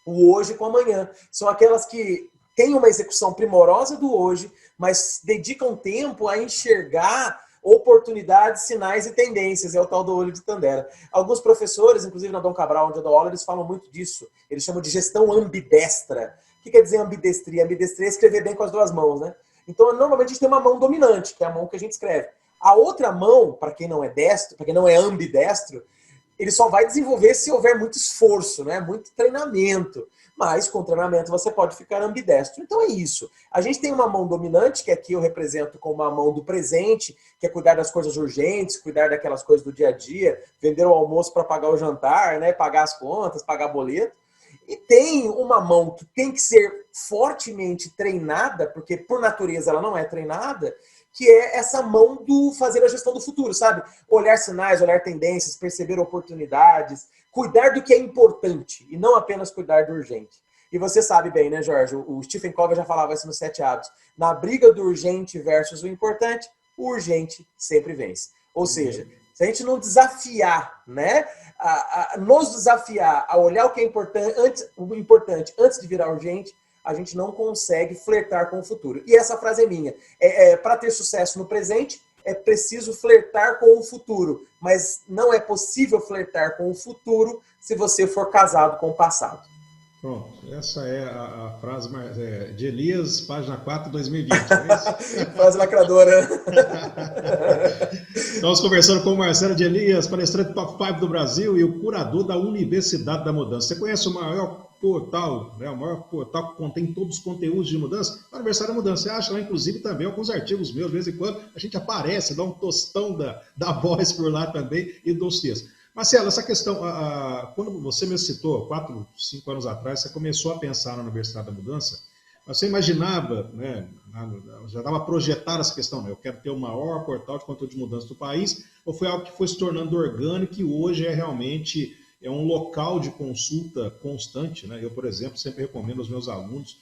o hoje com o amanhã. São aquelas que têm uma execução primorosa do hoje, mas dedicam tempo a enxergar oportunidades, sinais e tendências. É o tal do olho de Tandera. Alguns professores, inclusive na Dom Cabral, onde eu dou aula, eles falam muito disso. Eles chamam de gestão ambidestra. O que quer dizer ambidestria? Ambidestria é escrever bem com as duas mãos, né? Então, normalmente a gente tem uma mão dominante, que é a mão que a gente escreve. A outra mão, para quem não é destro, para quem não é ambidestro, ele só vai desenvolver se houver muito esforço, né? Muito treinamento. Mas com treinamento você pode ficar ambidestro. Então é isso. A gente tem uma mão dominante, que aqui eu represento como a mão do presente, que é cuidar das coisas urgentes, cuidar daquelas coisas do dia a dia, vender o almoço para pagar o jantar, né? Pagar as contas, pagar boleto. E tem uma mão que tem que ser fortemente treinada, porque por natureza ela não é treinada, que é essa mão do fazer a gestão do futuro, sabe? Olhar sinais, olhar tendências, perceber oportunidades, cuidar do que é importante e não apenas cuidar do urgente. E você sabe bem, né, Jorge? O Stephen Covey já falava isso nos 7 hábitos. Na briga do urgente versus o importante, o urgente sempre vence. Ou seja, se a gente não desafiar, né? Nos desafiar a olhar o que é importante antes de virar urgente, a gente não consegue flertar com o futuro. E essa frase é minha. Para ter sucesso no presente, é preciso flertar com o futuro. Mas não é possível flertar com o futuro se você for casado com o passado. Pronto, essa é a frase de Elias, página 4, 2020. É isso? Frase lacradora. Estamos conversando com o Marcelo de Elias, palestrante top 5 do Brasil e o curador da Universidade da Mudança. Você conhece o maior portal, né, o maior portal que contém todos os conteúdos de mudança, o Aniversário da Mudança. Você acha lá, inclusive, também alguns artigos meus, de vez em quando, a gente aparece, dá um tostão da voz por lá também e dos textos. Marcelo, essa questão, quando você me citou, 4, 5 anos atrás, você começou a pensar na Universidade da Mudança, você imaginava, né, já estava projetada essa questão, né, eu quero ter o maior portal de conteúdo de mudança do país, ou foi algo que foi se tornando orgânico e hoje é realmente um local de consulta constante, né? Eu, por exemplo, sempre recomendo aos meus alunos,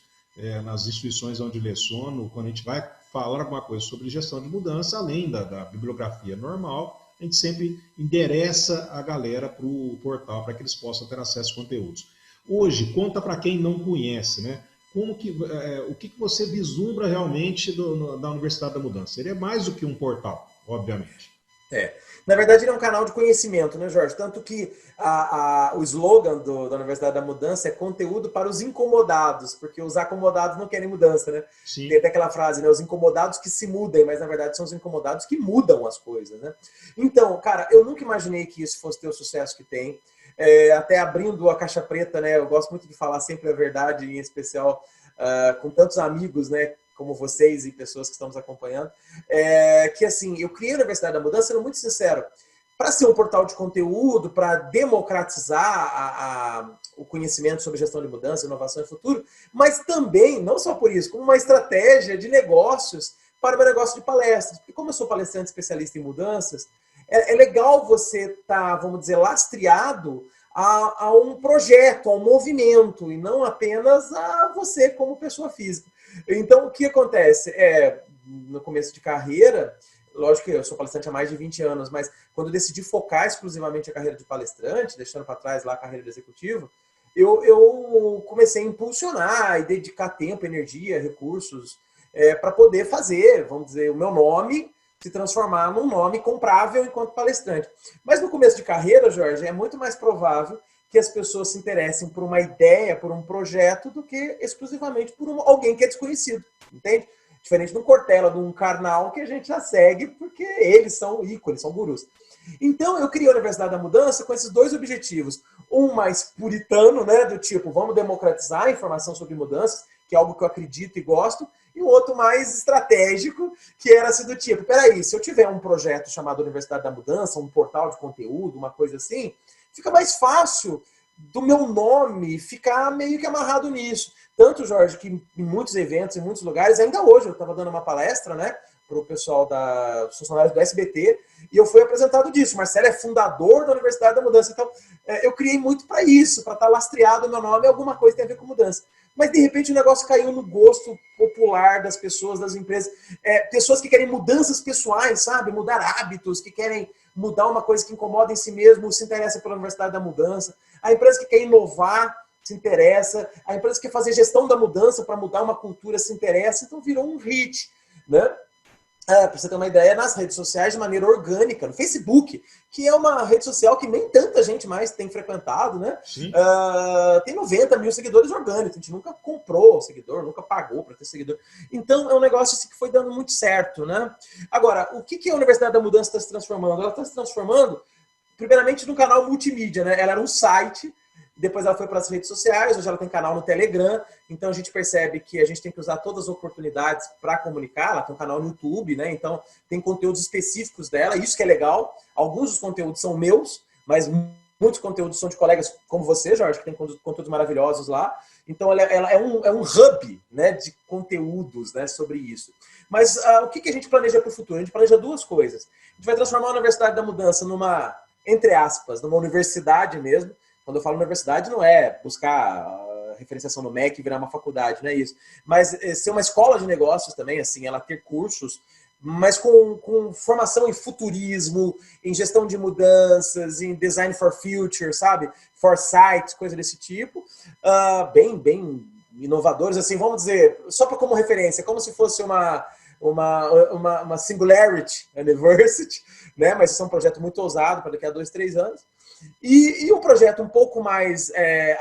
nas instituições onde leciono, quando a gente vai falar alguma coisa sobre gestão de mudança, além da bibliografia normal, a gente sempre endereça a galera para o portal, para que eles possam ter acesso a conteúdos. Hoje, conta para quem não conhece, né? O que você vislumbra realmente da Universidade da Mudança? Seria mais do que um portal, obviamente. Na verdade, ele é um canal de conhecimento, né, Jorge? Tanto que o slogan da Universidade da Mudança é conteúdo para os incomodados, porque os acomodados não querem mudança, né? Sim. Tem até aquela frase, né? Os incomodados que se mudem, mas na verdade são os incomodados que mudam as coisas, né? Então, cara, eu nunca imaginei que isso fosse ter o sucesso que tem. Até abrindo a caixa preta, né? Eu gosto muito de falar sempre a verdade, em especial com tantos amigos, né? Como vocês e pessoas que estão nos acompanhando, que assim, eu criei a Universidade da Mudança, sendo muito sincero, para ser um portal de conteúdo, para democratizar o conhecimento sobre gestão de mudança, inovação e futuro, mas também, não só por isso, como uma estratégia de negócios para o meu negócio de palestras. Porque como eu sou palestrante especialista em mudanças, é legal você estar, vamos dizer, lastreado a um projeto, a um movimento, e não apenas a você como pessoa física. Então, o que acontece? No começo de carreira, lógico que eu sou palestrante há mais de 20 anos, mas quando eu decidi focar exclusivamente a carreira de palestrante, deixando para trás lá a carreira de executivo, eu comecei a impulsionar e dedicar tempo, energia, recursos para poder fazer, vamos dizer, o meu nome se transformar num nome comprável enquanto palestrante. Mas no começo de carreira, Jorge, é muito mais provável que as pessoas se interessem por uma ideia, por um projeto, do que exclusivamente por alguém que é desconhecido, entende? Diferente de um Cortella, de um Karnal, que a gente já segue porque eles são ícones, são gurus. Então, eu criei a Universidade da Mudança com esses dois objetivos. Um mais puritano, né, do tipo, vamos democratizar a informação sobre mudanças, que é algo que eu acredito e gosto, e o outro mais estratégico, que era assim do tipo, peraí, se eu tiver um projeto chamado Universidade da Mudança, um portal de conteúdo, uma coisa assim, fica mais fácil do meu nome ficar meio que amarrado nisso. Tanto, Jorge, que em muitos eventos, em muitos lugares, ainda hoje, eu estava dando uma palestra, né, para o pessoal dos funcionários do SBT, e eu fui apresentado disso. Marcelo é fundador da Universidade da Mudança. Então, eu criei muito para isso, para estar lastreado o meu nome em alguma coisa que tem a ver com mudança. Mas, de repente, o negócio caiu no gosto popular das pessoas, das empresas. Pessoas que querem mudanças pessoais, sabe? Mudar hábitos, que querem mudar uma coisa que incomoda em si mesmo, se interessa pela Universidade da Mudança. A empresa que quer inovar se interessa. A empresa que quer fazer gestão da mudança para mudar uma cultura se interessa. Então, virou um hit, né? Para você ter uma ideia, nas redes sociais, de maneira orgânica, no Facebook, que é uma rede social que nem tanta gente mais tem frequentado, né? Tem 90 mil seguidores orgânicos, a gente nunca comprou seguidor, nunca pagou para ter seguidor. Então, é um negócio assim, que foi dando muito certo, né? Agora, o que a Universidade da Mudança está se transformando? Ela está se transformando, primeiramente, num canal multimídia, né? Ela era um site, depois ela foi para as redes sociais, hoje ela tem canal no Telegram, então a gente percebe que a gente tem que usar todas as oportunidades para comunicar. Ela tem um canal no YouTube, né? Então tem conteúdos específicos dela, isso que é legal. Alguns dos conteúdos são meus, mas muitos conteúdos são de colegas como você, Jorge, que tem conteúdos maravilhosos lá. Então ela é um hub, né, de conteúdos, né, sobre isso. Mas o que a gente planeja para o futuro? A gente planeja duas coisas. A gente vai transformar a Universidade da Mudança numa, entre aspas, numa universidade mesmo. Quando eu falo universidade, não é buscar referenciação no MEC e virar uma faculdade, não é isso. Mas ser uma escola de negócios também, assim, ela ter cursos, mas com formação em futurismo, em gestão de mudanças, em design for future, sabe? Foresight, coisa desse tipo. Bem inovadores, assim, vamos dizer, só para como referência, como se fosse uma Singularity University, né? Mas isso é um projeto muito ousado para daqui a 2, 3 anos. E um projeto um pouco mais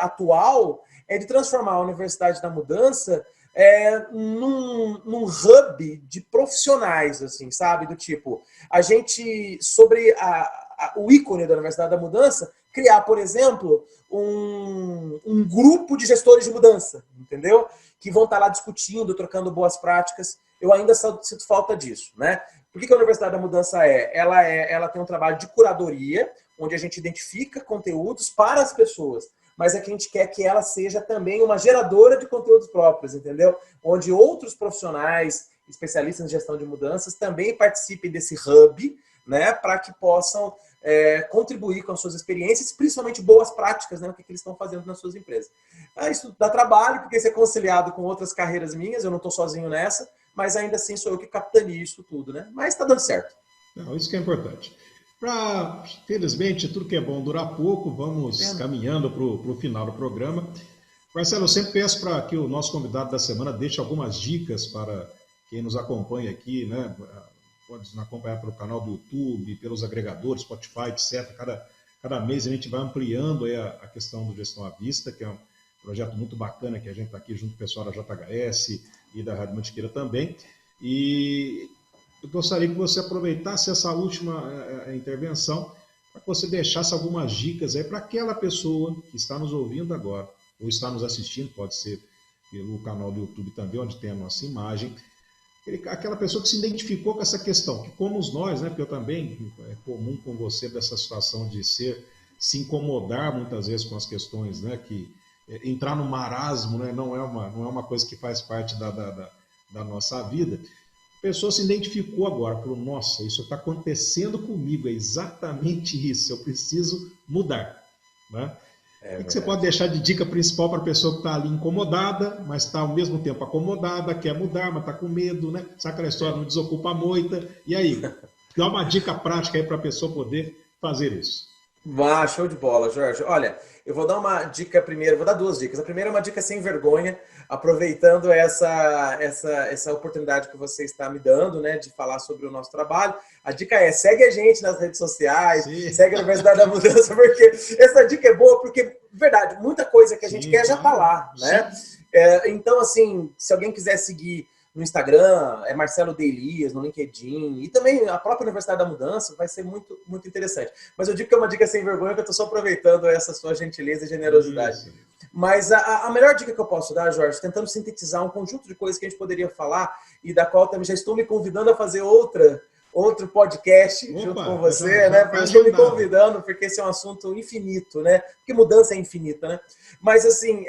atual é de transformar a Universidade da Mudança num hub de profissionais, assim, sabe? Do tipo, a gente, sobre o ícone da Universidade da Mudança, criar, por exemplo, um grupo de gestores de mudança, entendeu? Que vão estar lá discutindo, trocando boas práticas. Eu ainda sinto falta disso, né? Por que a Universidade da Mudança ela tem um trabalho de curadoria, onde a gente identifica conteúdos para as pessoas, mas é que a gente quer que ela seja também uma geradora de conteúdos próprios, entendeu? Onde outros profissionais, especialistas em gestão de mudanças, também participem desse hub, né, para que possam contribuir com as suas experiências, principalmente boas práticas, né, o que eles estão fazendo nas suas empresas. Isso dá trabalho, porque isso é conciliado com outras carreiras minhas, eu não estou sozinho nessa, mas ainda assim sou eu que capitaneio isso tudo, né? Mas está dando certo. Não, isso que é importante. Felizmente, tudo que é bom dura pouco, vamos caminhando para o final do programa. Marcelo, eu sempre peço para que o nosso convidado da semana deixe algumas dicas para quem nos acompanha aqui, né? Pode nos acompanhar pelo canal do YouTube, pelos agregadores, Spotify, etc. Cada mês a gente vai ampliando aí a questão do Gestão à Vista, que é um projeto muito bacana que a gente está aqui junto com o pessoal da JHS e da Rádio Mantiqueira também. E eu gostaria que você aproveitasse essa última intervenção para que você deixasse algumas dicas aí para aquela pessoa que está nos ouvindo agora, ou está nos assistindo, pode ser pelo canal do YouTube também, onde tem a nossa imagem, aquela pessoa que se identificou com essa questão, que como nós, né, porque eu também, é comum com você dessa situação de se incomodar muitas vezes com as questões, né, que entrar no marasmo, né, não é uma coisa que faz parte da nossa vida. A pessoa se identificou agora, falou, nossa, isso está acontecendo comigo, é exatamente isso, eu preciso mudar, né? O que você pode deixar de dica principal para a pessoa que está ali incomodada, mas está ao mesmo tempo acomodada, quer mudar, mas está com medo, né? Sabe aquela história, não desocupa a moita? E aí, dá uma dica prática aí para a pessoa poder fazer isso. Show de bola, Jorge. Olha, eu vou dar uma dica primeiro, vou dar duas dicas. A primeira é uma dica sem vergonha, aproveitando essa oportunidade que você está me dando, né, de falar sobre o nosso trabalho. A dica é, segue a gente nas redes sociais, segue a Universidade da Mudança, porque essa dica é boa, porque, verdade, muita coisa que a gente quer já está lá, né? Então, assim, se alguém quiser seguir no Instagram, é Marcelo D. Elias, no LinkedIn, e também a própria Universidade da Mudança, vai ser muito, muito interessante. Mas eu digo que é uma dica sem vergonha, que eu estou só aproveitando essa sua gentileza e generosidade. Isso. Mas a melhor dica que eu posso dar, Jorge, tentando sintetizar um conjunto de coisas que a gente poderia falar, e da qual também já estou me convidando a fazer outro podcast junto com você, né? Estou me convidando, porque esse é um assunto infinito, né? Porque mudança é infinita, né? Mas assim,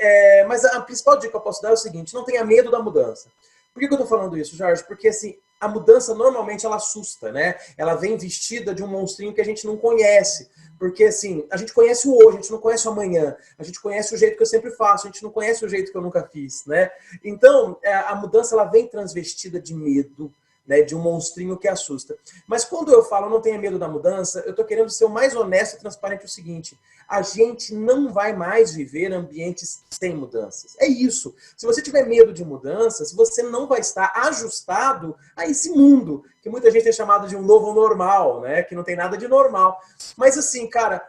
mas a principal dica que eu posso dar é o seguinte, não tenha medo da mudança. Por que eu estou falando isso, Jorge? Porque assim, a mudança normalmente ela assusta, né? Ela vem vestida de um monstrinho que a gente não conhece. Porque assim, a gente conhece o hoje, a gente não conhece o amanhã. A gente conhece o jeito que eu sempre faço, a gente não conhece o jeito que eu nunca fiz, né? Então, a mudança ela vem transvestida de medo, né, de um monstrinho que assusta. Mas quando eu falo não tenha medo da mudança, eu estou querendo ser o mais honesto e transparente o seguinte, a gente não vai mais viver ambientes sem mudanças. É isso. Se você tiver medo de mudanças, você não vai estar ajustado a esse mundo, que muita gente tem chamado de um novo normal, né, que não tem nada de normal. Mas assim, cara,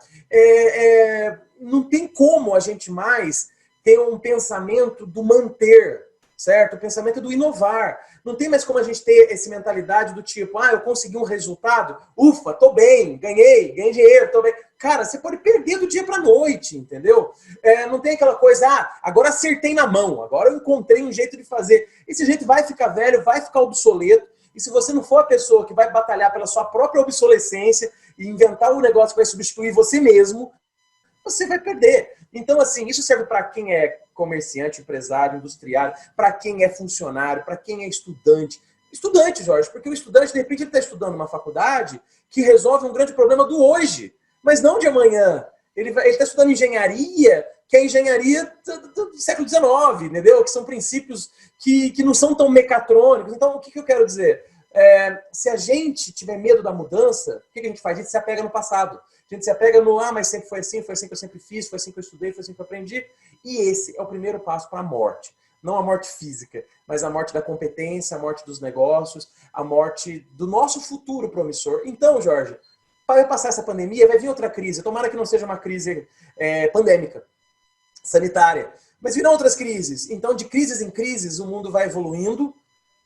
não tem como a gente mais ter um pensamento do manter, certo? O pensamento do inovar. Não tem mais como a gente ter essa mentalidade do tipo, eu consegui um resultado, ufa, tô bem, ganhei dinheiro, tô bem. Cara, você pode perder do dia pra noite, entendeu? Não tem aquela coisa, agora acertei na mão, agora eu encontrei um jeito de fazer. Esse jeito vai ficar velho, vai ficar obsoleto, e se você não for a pessoa que vai batalhar pela sua própria obsolescência e inventar um negócio que vai substituir você mesmo, você vai perder. Então, assim, isso serve para quem é comerciante, empresário, industriário, para quem é funcionário, para quem é estudante. Estudante, Jorge, porque o estudante, de repente, ele está estudando uma faculdade que resolve um grande problema do hoje, mas não de amanhã. Ele está estudando engenharia, que é a engenharia do século XIX, entendeu? Que são princípios que não são tão mecatrônicos. Então, o que eu quero dizer? Se a gente tiver medo da mudança, o que a gente faz? A gente se apega no passado. A gente se apega no, mas sempre foi assim que eu sempre fiz, foi assim que eu estudei, foi assim que eu aprendi. E esse é o primeiro passo para a morte. Não a morte física, mas a morte da competência, a morte dos negócios, a morte do nosso futuro promissor. Então, Jorge, para passar essa pandemia, vai vir outra crise. Tomara que não seja uma crise pandêmica, sanitária. Mas virão outras crises. Então, de crises em crises, o mundo vai involuindo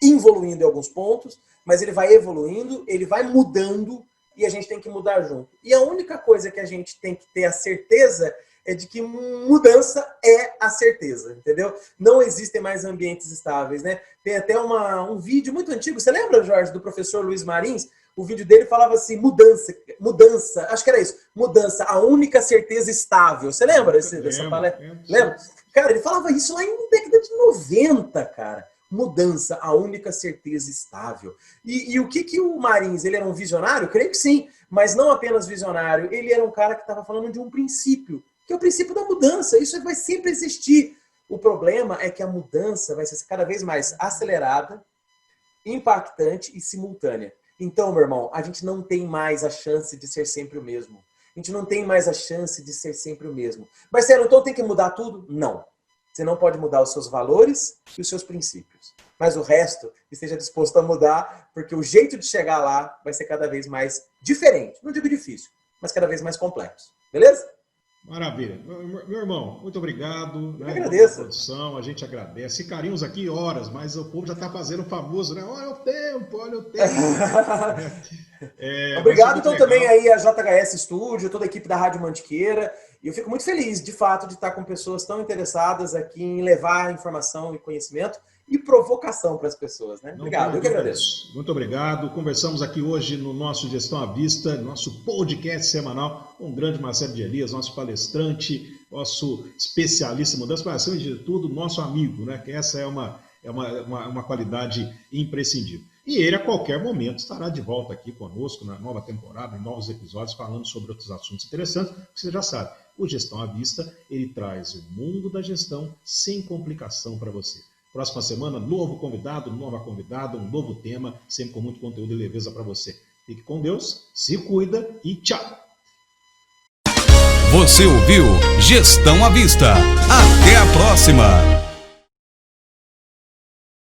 em alguns pontos, mas ele vai evoluindo, ele vai mudando e a gente tem que mudar junto. E a única coisa que a gente tem que ter a certeza é de que mudança é a certeza, entendeu? Não existem mais ambientes estáveis, né? Tem até um vídeo muito antigo, você lembra, Jorge, do professor Luiz Marins? O vídeo dele falava assim, mudança, acho que era isso, mudança, a única certeza estável. Você lembra dessa palestra? Lembra? Cara, ele falava isso lá em década de 90, cara. Mudança, a única certeza estável. E o que o Marins, ele era um visionário? Creio que sim, mas não apenas visionário, ele era um cara que estava falando de um princípio, que é o princípio da mudança. Isso vai sempre existir. O problema é que a mudança vai ser cada vez mais acelerada, impactante e simultânea. Então, meu irmão, a gente não tem mais a chance de ser sempre o mesmo. A gente não tem mais a chance de ser sempre o mesmo. Marcelo, então tem que mudar tudo? Não. Você não pode mudar os seus valores e os seus princípios. Mas o resto, esteja disposto a mudar, porque o jeito de chegar lá vai ser cada vez mais diferente. Não digo difícil, mas cada vez mais complexo. Beleza? Maravilha. Meu irmão, muito obrigado. Eu agradeço. Produção, a gente agradece. Ficaríamos aqui horas, mas o povo já está fazendo o famoso, né? Olha o tempo, olha o tempo. Obrigado, então, legal. Também aí a JHS Studio, toda a equipe da Rádio Mantiqueira. E eu fico muito feliz, de fato, de estar com pessoas tão interessadas aqui em levar informação e conhecimento e provocação para as pessoas, né? Obrigado, eu que agradeço. Muito obrigado. Conversamos aqui hoje no nosso Gestão à Vista, nosso podcast semanal, com o grande Marcelo de Elias, nosso palestrante, nosso especialista em mudança, mas acima de tudo, nosso amigo, né? Que essa é uma qualidade imprescindível. E ele, a qualquer momento, estará de volta aqui conosco na nova temporada, em novos episódios, falando sobre outros assuntos interessantes, que você já sabe. O Gestão à Vista, ele traz o mundo da gestão sem complicação para você. Próxima semana, novo convidado, nova convidada, um novo tema, sempre com muito conteúdo e leveza para você. Fique com Deus, se cuida e tchau! Você ouviu Gestão à Vista. Até a próxima!